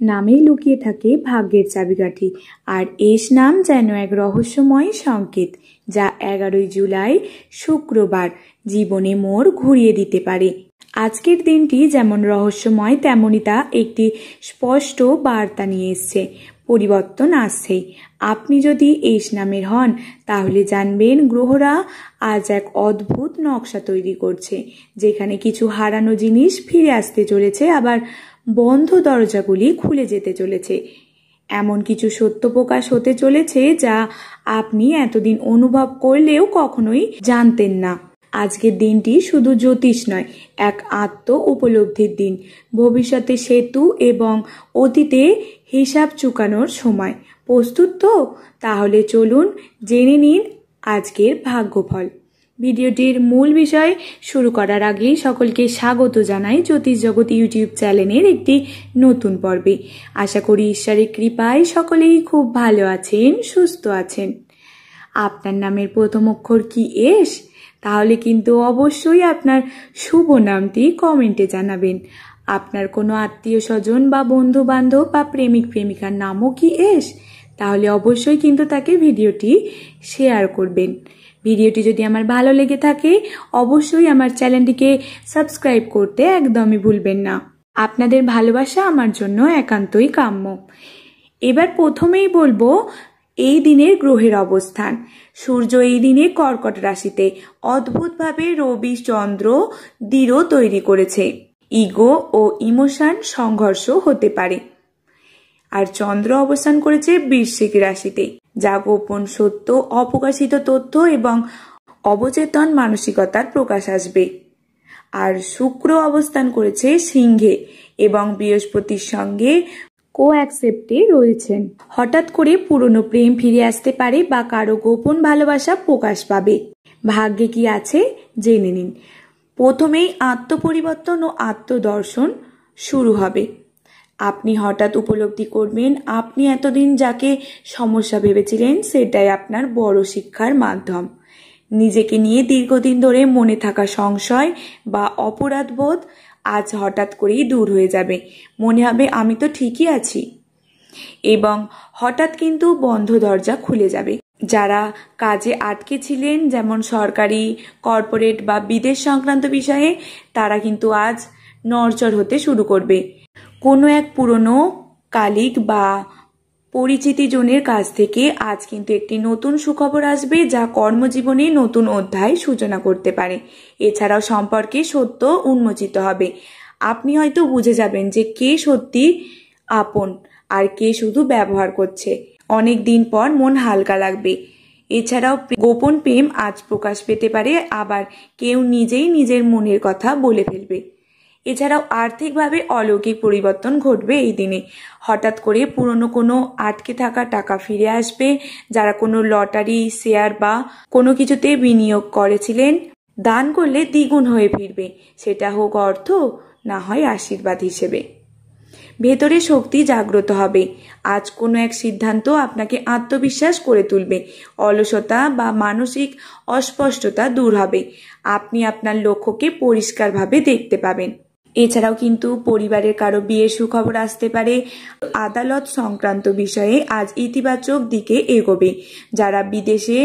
নামেই লুকিয়ে থাকে ভাগ্যের চাবিকাঠি, আর এস নাম যেন এক রহস্যময় সংকেত যা 11 জুলাই শুক্রবার জীবনে মোড় ঘুরিয়ে দিতে পারে। আজকের দিনটি যেমন রহস্যময় তেমনই তা একটি স্পষ্ট বার্তা নিয়ে এসছে, পরিবর্তন আসছেই। আপনি যদি এস নামের হন তাহলে জানবেন গ্রহরা আজ এক অদ্ভুত নকশা তৈরি করছে, যেখানে কিছু হারানো জিনিস ফিরে আসতে চলেছে, আবার বন্ধ দরজাগুলি খুলে যেতে চলেছে। এমন কিছু সত্য প্রকাশ হতে চলেছে যা আপনি এতদিন অনুভব করলেও কখনোই জানতেন না। আজকের দিনটি শুধু জ্যোতিষ নয়, এক আত্ম উপলব্ধির দিন, ভবিষ্যতে সেতু এবং অতীতে হিসাব চুকানোর সময়। প্রস্তুত তো? তাহলে চলুন জেনে নিন আজকের ভাগ্যফল। ভিডিওটির মূল বিষয় শুরু করার আগে সকলকে স্বাগত জানাই জ্যোতিষ জগৎ ইউটিউব চ্যানেলের একটি নতুন পর্বে। আশা করি ঈশ্বরের কৃপায় সকলেই খুব ভালো আছেন, সুস্থ আছেন। আপনার নামের প্রথম অক্ষর কি এস? তাহলে কিন্তু অবশ্যই আপনার শুভ নামটি কমেন্টে জানাবেন। আপনার কোনো আত্মীয় স্বজন বা বন্ধু বান্ধব বা প্রেমিক প্রেমিকার নামও কি এস? তাহলে অবশ্যই কিন্তু তাকে ভিডিওটি শেয়ার করবেন। ভিডিওটি যদি আমার ভালো লেগে থাকে অবশ্যই আমার চ্যানেলটিকে সাবস্ক্রাইব করতে একদমই ভুলবেন না। আপনাদের ভালোবাসা আমার জন্য একান্তই কাম্য। এবার প্রথমেই বলবো এই দিনের গ্রহের অবস্থান। সূর্য এই দিনে কর্কট রাশিতে অদ্ভুতভাবে রবি চন্দ্র দৃঢ় তৈরি করেছে। ইগো ও ইমোশন সংঘর্ষ হতে পারে। আর চন্দ্র অবস্থান করেছে বৃশ্চিক রাশিতে, যা গোপন সত্য, অপ্রকাশিত তথ্য এবং অবচেতন মানসিকতার প্রকাশ আসবে। আর শুক্র অবস্থান করেছে সিংহে এবং বৃহস্পতির সঙ্গে কোঅ্যাকসেপ্টে রয়েছেন। হঠাৎ করে পুরনো প্রেম ফিরে আসতে পারে বা কারো গোপন ভালোবাসা প্রকাশ পাবে। ভাগ্যে কি আছে জেনে নিন। প্রথমেই আত্মপরিবর্তন ও আত্মদর্শন শুরু হবে। আপনি হঠাৎ উপলব্ধি করবেন আপনি এতদিন যাকে সমস্যা ভেবেছিলেন সেটাই আপনার বড় শিক্ষার মাধ্যম। নিজেকে নিয়ে দীর্ঘদিন ধরে মনে থাকা সংশয় বা অপরাধবোধ আজ হঠাৎ করেই দূর হয়ে যাবে। মনে হবে আমি তো ঠিকই আছি, এবং হঠাৎ কিন্তু বন্ধ দরজা খুলে যাবে। যারা কাজে আটকে ছিলেন, যেমন সরকারি, কর্পোরেট বা বিদেশ সংক্রান্ত বিষয়ে, তারা কিন্তু আজ নড়চড় হতে শুরু করবে। কোনো এক পুরনো কালিক বা পরিচিতি জনের কাছ থেকে আজ কিন্তু একটি নতুন সুখবর আসবে, যা কর্মজীবনে নতুন অধ্যায় সূচনা করতে পারে। এছাড়াও সম্পর্কে সত্য উন্মোচিত হবে। আপনি হয়তো বুঝে যাবেন যে কে সত্যি আপন আর কে শুধু ব্যবহার করছে। অনেক দিন পর মন হালকা লাগবে। এছাড়াও গোপন প্রেম আজ প্রকাশ পেতে পারে, আবার কেউ নিজেই নিজের মনের কথা বলে ফেলবে। এছাড়াও আর্থিকভাবে অলৌকিক পরিবর্তন ঘটবে এই দিনে। হঠাৎ করে পুরনো কোনো আটকে থাকা টাকা ফিরে আসবে। যারা কোনো লটারি, শেয়ার বা কোনো কিছুতে বিনিয়োগ করেছিলেন, দান করলে দ্বিগুণ হয়ে ফিরবে। সেটা হোক অর্থ, না হয় আশীর্বাদ হিসেবে। ভেতরে শক্তি জাগ্রত হবে। আজ কোনো এক সিদ্ধান্ত আপনাকে আত্মবিশ্বাস করে তুলবে। অলসতা বা মানসিক অস্পষ্টতা দূর হবে। আপনি আপনার লক্ষ্যকে পরিষ্কারভাবে দেখতে পাবেন। এছাড়াও কিন্তু পরিবারের কারো বিয়ের সুখবর আসতে পারে। আদালত সংক্রান্ত বিষয়ে আজ ইতিবাচক দিকে এগোবে। যারা বিদেশে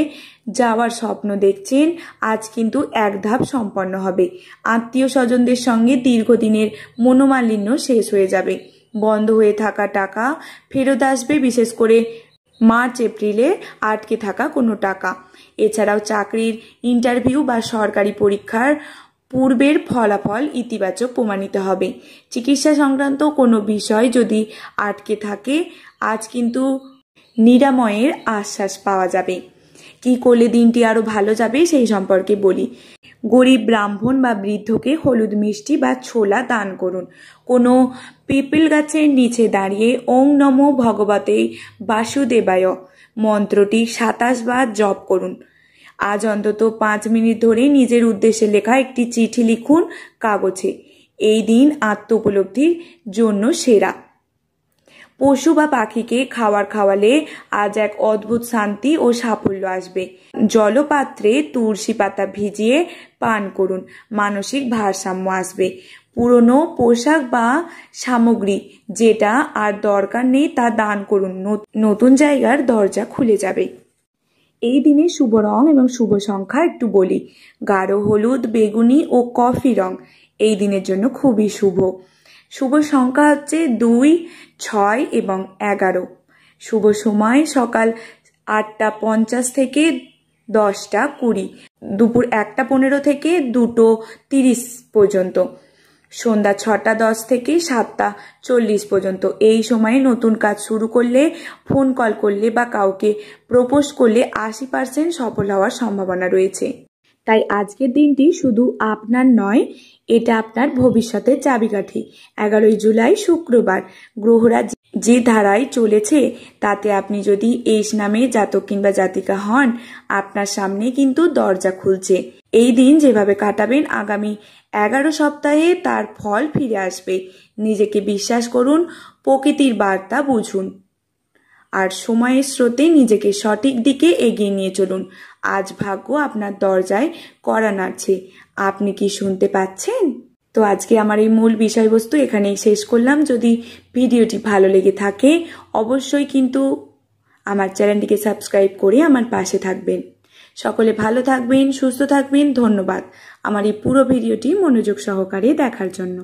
যাওয়ার স্বপ্ন দেখছেন আজ কিন্তু এক ধাপ সম্পন্ন হবে। আত্মীয় স্বজনদের সঙ্গে দীর্ঘদিনের মনোমালিন্য শেষ হয়ে যাবে। বন্ধ হয়ে থাকা টাকা ফেরত আসবে, বিশেষ করে মার্চ এপ্রিলে আটকে থাকা কোনো টাকা। এছাড়াও চাকরির ইন্টারভিউ বা সরকারি পরীক্ষার পূর্বের ফলাফল ইতিবাচক প্রমাণিত হবে। চিকিৎসা সংক্রান্ত কোনো বিষয় যদি আটকে থাকে আজ কিন্তু নিরাময়ের আশ্বাস পাওয়া যাবে। কি করলে দিনটি আরো ভালো যাবে সেই সম্পর্কে বলি। গরিব ব্রাহ্মণ বা বৃদ্ধকে হলুদ মিষ্টি বা ছোলা দান করুন। কোনো পিপল গাছের নিচে দাঁড়িয়ে ওং নমো ভগবতে বাসুদেবায় মন্ত্রটি 27 বার জপ করুন। আজ অন্তত 5 মিনিট ধরে নিজের উদ্দেশ্যে লেখা একটি চিঠি লিখুন কাগজে। এই দিন আত্ম উপলব্ধির জন্য সেরা। পশু বা পাখিকে খাবার খাওয়ালে আজ এক অদ্ভুত শান্তি ও সাফল্য আসবে। জলপাত্রে তুলসী পাতা ভিজিয়ে পান করুন, মানসিক ভারসাম্য আসবে। পুরনো পোশাক বা সামগ্রী যেটা আর দরকার নেই তা দান করুন, নতুন জায়গার দরজা খুলে যাবে। এই দিনে শুভ রং এবং শুভ সংখ্যা একটু বলি। গাঢ় হলুদ, বেগুনি ও কফি রং এই দিনের জন্য খুবই শুভ। শুভ সংখ্যা হচ্ছে 2, 6 এবং 11। শুভ সময় সকাল 8:50 থেকে 10:20, দুপুর 1:15 থেকে 2:30 পর্যন্ত, সন্ধ্যা 6:10 থেকে 7:40 পর্যন্ত। এই সময়ে নতুন কাজ শুরু করলে, ফোন কল করলে বা কাউকে প্রপোজ করলে 80% সফল হওয়ার সম্ভাবনা রয়েছে। তাই আজকের দিনটি শুধু আপনার নয়, এটা আপনার ভবিষ্যতের চাবিকাঠি। 11 জুলাই শুক্রবার গ্রহরা যে ধারায় চলেছে তাতে আপনি যদি এস নামে জাতক কিংবা জাতিকা হন, আপনার সামনে কিন্তু দরজা খুলছে। এই দিন যেভাবে কাটাবেন আগামী 11 সপ্তাহে তার ফল ফিরে আসবে। নিজেকে বিশ্বাস করুন, প্রকৃতির বার্তা বুঝুন আর সময়ের স্রোতে নিজেকে সঠিক দিকে এগিয়ে নিয়ে চলুন। আজ ভাগ্য আপনার দরজায় কড়া নাড়ছে। আপনি কি শুনতে পাচ্ছেন? তো আজকে আমার এই মূল বিষয়বস্তু এখানেই শেষ করলাম। যদি ভিডিওটি ভালো লেগে থাকে অবশ্যই কিন্তু আমার চ্যানেলটিকে সাবস্ক্রাইব করে আমার পাশে থাকবেন। সকলে ভালো থাকবেন, সুস্থ থাকবেন। ধন্যবাদ আমার এই পুরো ভিডিওটি মনোযোগ সহকারে দেখার জন্য।